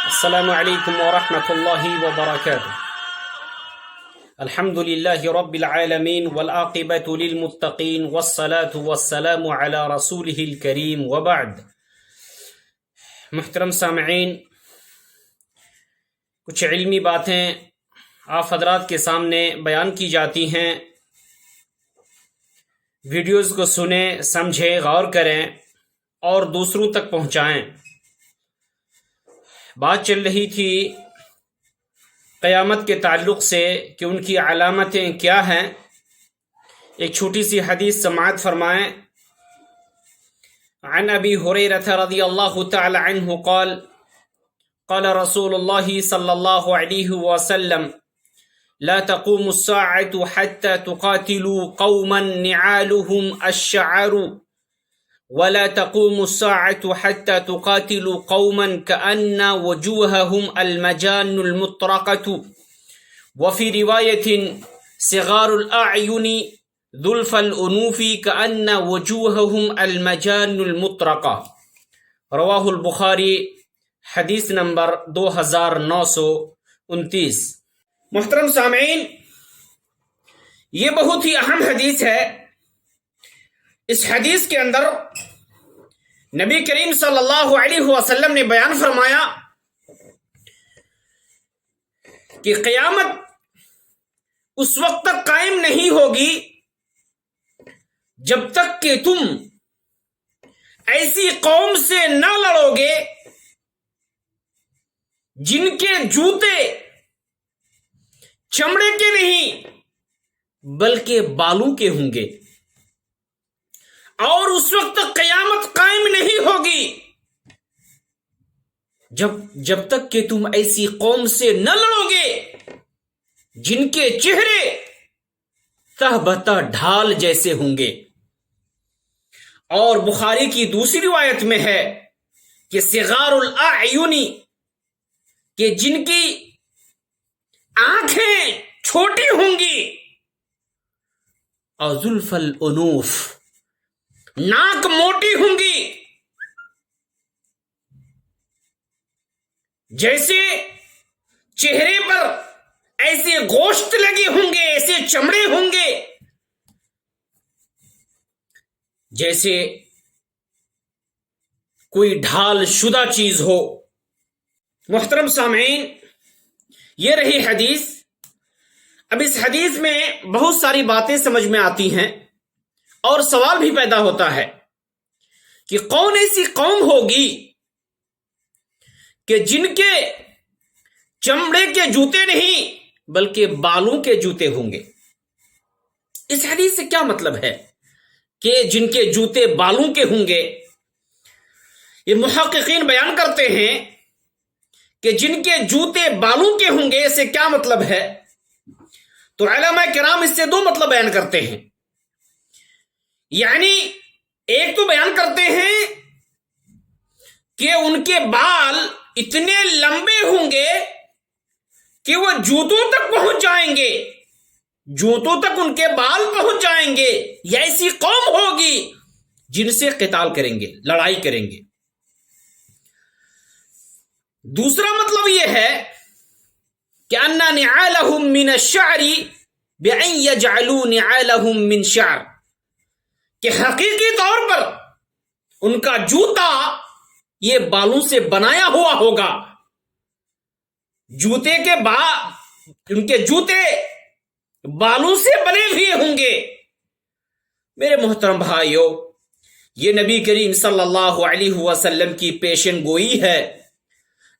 السلام علیکم ورحمۃ اللہ وبرکاتہ۔ الحمد للہ رب العالمین والعاقبۃ للمتقین والصلاة والسلام علی رسولہ الکریم وبعد۔ محترم سامعین، کچھ علمی باتیں آپ حضرات کے سامنے بیان کی جاتی ہیں، ویڈیوز کو سنیں، سمجھیں، غور کریں اور دوسروں تک پہنچائیں۔ بات چل رہی تھی قیامت کے تعلق سے کہ ان کی علامتیں کیا ہیں۔ ایک چھوٹی سی حدیث سماعت فرمائیں۔ عن ابی ہریرہ رضی اللہ تعالی عنہ قال قال رسول اللہ صلی اللہ علیہ وسلم لا تقوم الساعة حتى تقاتلوا قوما نعالهم الشعر ولا تقوم الساعة حتى تقاتلوا قوما كأن وجوههم المجان المطرقة وفي رواية صغار الأعين ذلف الأنوف كأن وجوههم المجان المطرقة۔ رواہ البخاری، حدیث نمبر 2929۔ محترم سامعین، یہ بہت ہی اہم حدیث ہے۔ اس حدیث کے اندر نبی کریم صلی اللہ علیہ وسلم نے بیان فرمایا کہ قیامت اس وقت تک قائم نہیں ہوگی جب تک کہ تم ایسی قوم سے نہ لڑو گے جن کے جوتے چمڑے کے نہیں بلکہ بالوں کے ہوں گے، اور اس وقت تک قیامت قائم نہیں ہوگی جب تک کہ تم ایسی قوم سے نہ لڑو گے جن کے چہرے تہ بتہ ڈھال جیسے ہوں گے۔ اور بخاری کی دوسری روایت میں ہے کہ صغار الاعین، کہ جن کی آنکھیں چھوٹی ہوں گی، اور ذلف الانوف، ناک موٹی ہوں گی۔ جیسے چہرے پر ایسے گوشت لگے ہوں گے، ایسے چمڑے ہوں گے جیسے کوئی ڈھال شدہ چیز ہو۔ محترم سامعین، یہ رہی حدیث۔ اب اس حدیث میں بہت ساری باتیں سمجھ میں آتی ہیں اور سوال بھی پیدا ہوتا ہے کہ کون ایسی قوم ہوگی کہ جن کے چمڑے کے جوتے نہیں بلکہ بالوں کے جوتے ہوں گے۔ اس حدیث سے کیا مطلب ہے کہ جن کے جوتے بالوں کے ہوں گے؟ یہ محققین بیان کرتے ہیں کہ جن کے جوتے بالوں کے ہوں گے، اس سے کیا مطلب ہے؟ تو علماء کرام اس سے دو مطلب بیان کرتے ہیں۔ یعنی ایک تو بیان کرتے ہیں کہ ان کے بال اتنے لمبے ہوں گے کہ وہ جوتوں تک پہنچ جائیں گے، جوتوں تک ان کے بال پہنچ جائیں گے۔ یہ ایسی قوم ہوگی جن سے قتال کریں گے، لڑائی کریں گے۔ دوسرا مطلب یہ ہے کہ ان نعالهم من الشعر بأن يجعلوا نعالهم من شعر، کہ حقیقی طور پر ان کا جوتا یہ بالوں سے بنایا ہوا ہوگا۔ ان کے جوتے بالوں سے بنے ہوئے ہوں گے۔ میرے محترم بھائیو، یہ نبی کریم صلی اللہ علیہ وسلم کی پیشن گوئی ہے،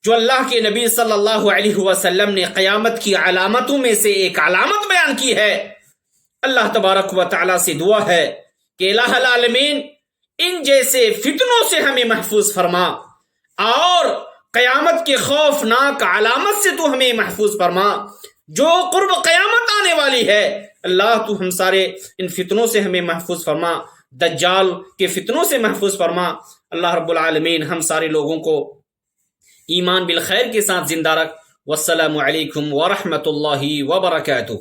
جو اللہ کے نبی صلی اللہ علیہ وسلم نے قیامت کی علامتوں میں سے ایک علامت بیان کی ہے۔ اللہ تبارک و تعالی سے دعا ہے کہ الہ العالمین ان جیسے فتنوں سے ہمیں محفوظ فرما، اور قیامت کے خوفناک علامت سے تو ہمیں محفوظ فرما جو قرب قیامت آنے والی ہے۔ اللہ تو ہم سارے ان فتنوں سے ہمیں محفوظ فرما، دجال کے فتنوں سے محفوظ فرما۔ اللہ رب العالمین ہم سارے لوگوں کو ایمان بالخیر کے ساتھ زندہ رکھ۔ والسلام علیکم ورحمۃ اللہ وبرکاتہ۔